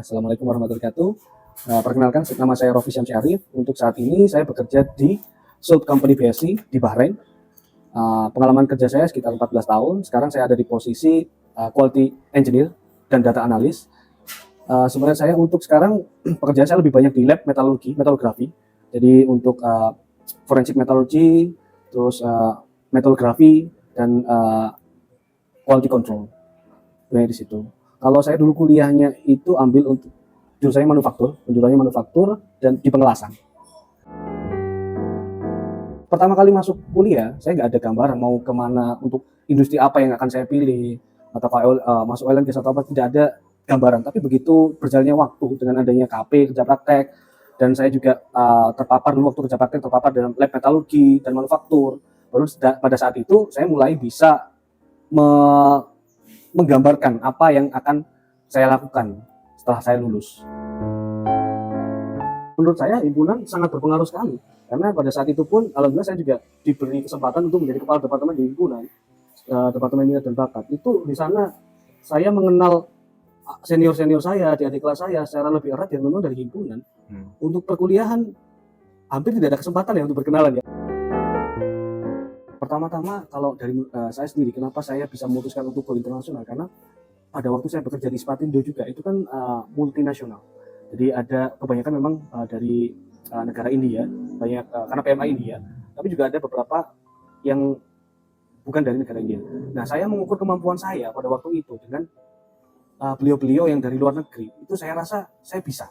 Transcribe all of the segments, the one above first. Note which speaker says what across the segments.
Speaker 1: Assalamualaikum warahmatullahi wabarakatuh. Perkenalkan, nama saya Rofi Syamsi Arif. Untuk saat ini saya bekerja di Salt Company BSC di Bahrain. Pengalaman kerja saya sekitar 14 tahun. Sekarang saya ada di posisi Quality Engineer dan Data Analyst. Sebenarnya saya untuk sekarang pekerjaan saya lebih banyak di lab metalografi. Jadi untuk forensik metalurgi, terus metalografi dan quality control. Banyak di situ. Kalau saya dulu kuliahnya itu ambil untuk jurusannya manufaktur dan di pengelasan. Pertama kali masuk kuliah, saya nggak ada gambaran mau kemana, untuk industri apa yang akan saya pilih, atau masuk oil and gas atau apa, tidak ada gambaran. Tapi begitu berjalannya waktu dengan adanya KP, kerja praktek, dan saya juga terpapar dulu waktu kerja praktek, terpapar dalam lab metalurgi dan manufaktur. Baru pada saat itu saya mulai bisa menggambarkan apa yang akan saya lakukan setelah saya lulus. Menurut saya himpunan sangat berpengaruh sekali, karena pada saat itu pun alhamdulillah saya juga diberi kesempatan untuk menjadi kepala departemen di himpunan, departemen minat dan bakat. Itu di sana saya mengenal senior-senior saya, adik-adik kelas saya secara lebih erat yang memang dari himpunan. Untuk perkuliahan hampir tidak ada kesempatan ya untuk berkenalan ya. Pertama-tama kalau dari saya sendiri, kenapa saya bisa memutuskan untuk go internasional, karena pada waktu saya bekerja di Spatindo juga itu kan multinasional. Jadi ada kebanyakan memang dari negara India, banyak karena PMI India, tapi juga ada beberapa yang bukan dari negara India. Nah, saya mengukur kemampuan saya pada waktu itu dengan beliau-beliau yang dari luar negeri. Itu saya rasa saya bisa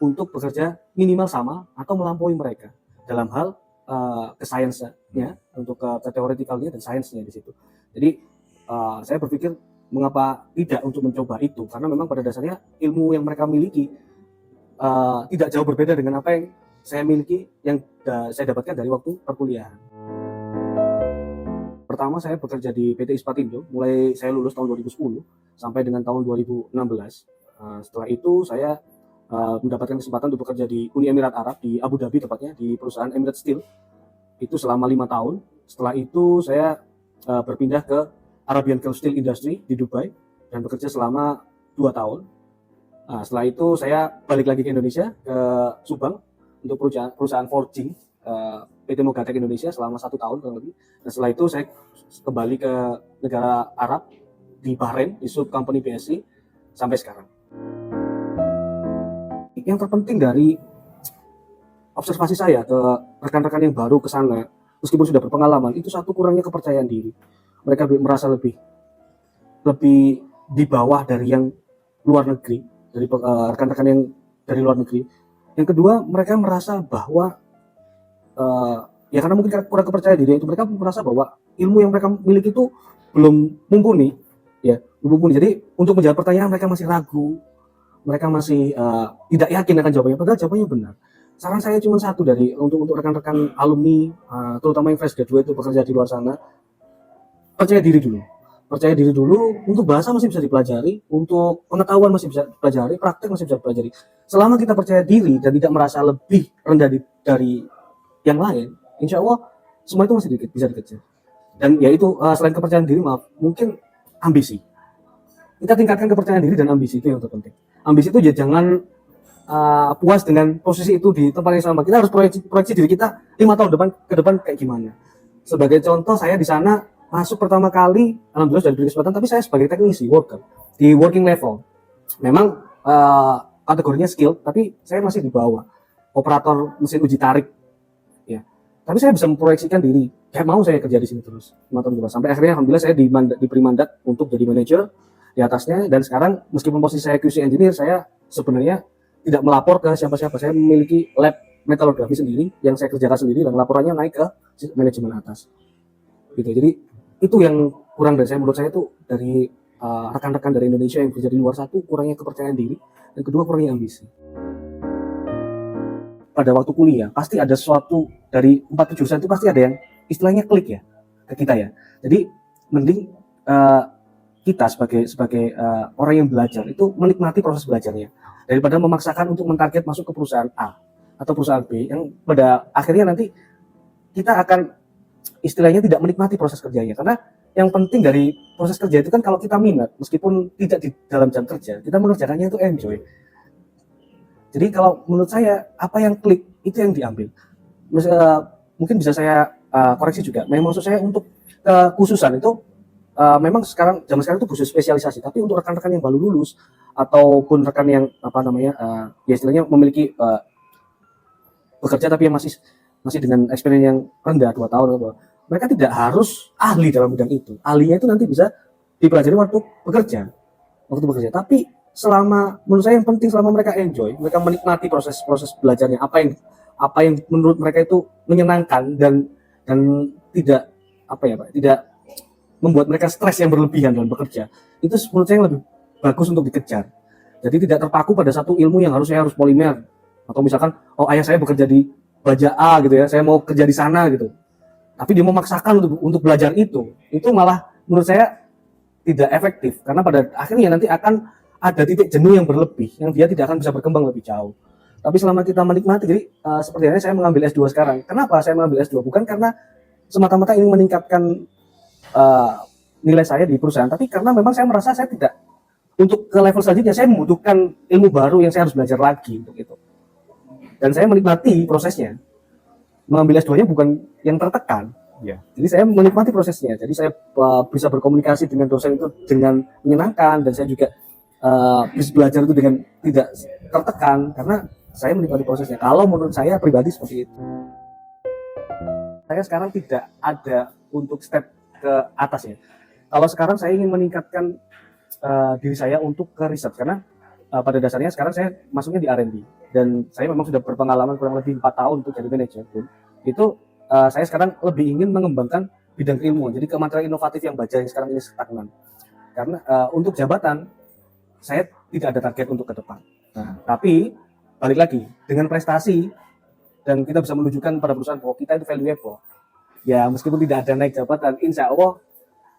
Speaker 1: untuk bekerja minimal sama atau melampaui mereka dalam hal ke-science-nya, untuk ke teoretikalnya dan sainsnya di situ. Jadi saya berpikir mengapa tidak untuk mencoba itu, karena memang pada dasarnya ilmu yang mereka miliki tidak jauh berbeda dengan apa yang saya miliki, yang saya dapatkan dari waktu perkuliahan. Pertama saya bekerja di PT Ispartindo, mulai saya lulus tahun 2010 sampai dengan tahun 2016. Setelah itu saya mendapatkan kesempatan untuk bekerja di Uni Emirat Arab, di Abu Dhabi tepatnya, di perusahaan Emirates Steel. Itu selama 5 tahun. Setelah itu saya berpindah ke Arabian Gulf Steel Industry di Dubai dan bekerja selama 2 tahun. Setelah itu saya balik lagi ke Indonesia, ke Subang, untuk perusahaan forging PT Mogatech Indonesia selama 1 tahun kurang lebih. Dan setelah itu saya kembali ke negara Arab di Bahrain, di Salt Company BSC sampai sekarang. Yang terpenting dari observasi saya ke rekan-rekan yang baru ke sana, meskipun sudah berpengalaman, itu satu, kurangnya kepercayaan diri. Mereka merasa lebih di bawah dari yang luar negeri, dari rekan-rekan yang dari luar negeri. Yang kedua, mereka merasa bahwa ya karena mungkin kurang kepercayaan diri, itu mereka merasa bahwa ilmu yang mereka miliki itu belum mumpuni, ya, belum mumpuni. Jadi untuk menjawab pertanyaan mereka masih ragu, mereka masih tidak yakin akan jawabannya, padahal jawabannya benar. Saran saya cuma satu untuk rekan-rekan alumni, terutama yang fresh graduate itu bekerja di luar sana, percaya diri dulu. Percaya diri dulu. Untuk bahasa masih bisa dipelajari, untuk pengetahuan masih bisa dipelajari, praktek masih bisa dipelajari. Selama kita percaya diri dan tidak merasa lebih rendah dari yang lain, insya Allah semua itu masih bisa dikejar. Dan yaitu selain kepercayaan diri, mungkin ambisi. Kita tingkatkan kepercayaan diri dan ambisi, itu yang terpenting. Ambisi itu ya jangan puas dengan posisi itu di tempat yang sama. Kita harus proyeksi diri kita 5 tahun ke depan kayak gimana. Sebagai contoh, saya di sana masuk pertama kali, alhamdulillah sudah diberi kesempatan, tapi saya sebagai teknisi worker di working level. Memang kategorinya skill, tapi saya masih di bawah operator mesin uji tarik, ya. Tapi saya bisa memproyeksikan diri, kayak mau saya kerja di sini terus 5 tahun ke depan. Sampai akhirnya alhamdulillah saya diberi mandat untuk jadi manajer di atasnya. Dan sekarang meskipun posisi saya QC engineer, saya sebenarnya tidak melapor ke siapa-siapa. Saya memiliki lab metalografi sendiri yang saya kerjakan sendiri, dan laporannya naik ke manajemen atas. Gitu. Jadi itu yang kurang dari saya, menurut saya itu dari rekan-rekan dari Indonesia yang bekerja di luar, satu, kurangnya kepercayaan diri, dan kedua, kurangnya ambisi. Pada waktu kuliah pasti ada sesuatu dari 4 jurusan itu, pasti ada yang istilahnya klik ya ke kita ya. Jadi mending kita sebagai orang yang belajar itu menikmati proses belajarnya, daripada memaksakan untuk mentarget masuk ke perusahaan A atau perusahaan B yang pada akhirnya nanti kita akan istilahnya tidak menikmati proses kerjanya. Karena yang penting dari proses kerja itu kan, kalau kita minat, meskipun tidak di dalam jam kerja, kita mengerjakannya itu enjoy. Jadi kalau menurut saya apa yang klik itu yang diambil. Mungkin bisa saya koreksi juga. Memang maksud saya untuk kekhususan itu memang zaman sekarang itu khusus spesialisasi. Tapi untuk rekan-rekan yang baru lulus ataupun rekan yang ya istilahnya memiliki bekerja tapi yang masih dengan experience yang rendah 2 tahun atau mereka tidak harus ahli dalam bidang itu. Ahlinya itu nanti bisa dipelajari waktu bekerja. Tapi menurut saya yang penting selama mereka enjoy, mereka menikmati proses belajarnya, apa yang menurut mereka itu menyenangkan dan tidak tidak membuat mereka stres yang berlebihan dalam bekerja. Itu menurut saya yang lebih bagus untuk dikejar. Jadi tidak terpaku pada satu ilmu yang saya harus polimer atau misalkan ayah saya bekerja di baja A gitu ya, saya mau kerja di sana gitu. Tapi dia memaksakan untuk belajar itu malah menurut saya tidak efektif karena pada akhirnya nanti akan ada titik jenuh yang berlebih yang dia tidak akan bisa berkembang lebih jauh. Tapi selama kita menikmati, jadi seperti ini saya mengambil S2 sekarang. Kenapa saya mengambil S2? Bukan karena semata-mata ingin meningkatkan nilai saya di perusahaan, tapi karena memang saya merasa saya tidak untuk ke level selanjutnya saya membutuhkan ilmu baru yang saya harus belajar lagi untuk itu. Dan saya menikmati prosesnya. Mengambil S2-nya bukan yang tertekan. Ya. Jadi saya menikmati prosesnya. Jadi saya bisa berkomunikasi dengan dosen itu dengan menyenangkan dan saya juga bisa belajar itu dengan tidak tertekan karena saya menikmati prosesnya. Kalau menurut saya pribadi seperti itu. Saya sekarang tidak ada untuk step ke atas ya. Kalau sekarang saya ingin meningkatkan diri saya untuk ke riset karena pada dasarnya sekarang saya masuknya di R&D dan saya memang sudah berpengalaman kurang lebih 4 tahun untuk jadi manajer pun itu saya sekarang lebih ingin mengembangkan bidang keilmuan, jadi kematerial inovatif yang baja yang sekarang ini stagnan karena untuk jabatan saya tidak ada target untuk ke depan. Nah, tapi balik lagi dengan prestasi dan kita bisa menunjukkan pada perusahaan bahwa kita itu valuable ya, meskipun tidak ada naik jabatan, insya Allah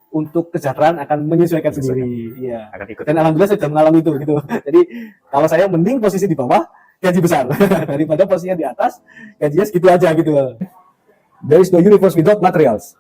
Speaker 1: untuk kesejahteraan akan menyesuaikan sendiri. Iya. Dan alhamdulillah saya sudah mengalami itu gitu. Jadi kalau saya mending posisi di bawah gaji besar daripada posisinya di atas gajinya segitu aja gitu. There is no universe without materials.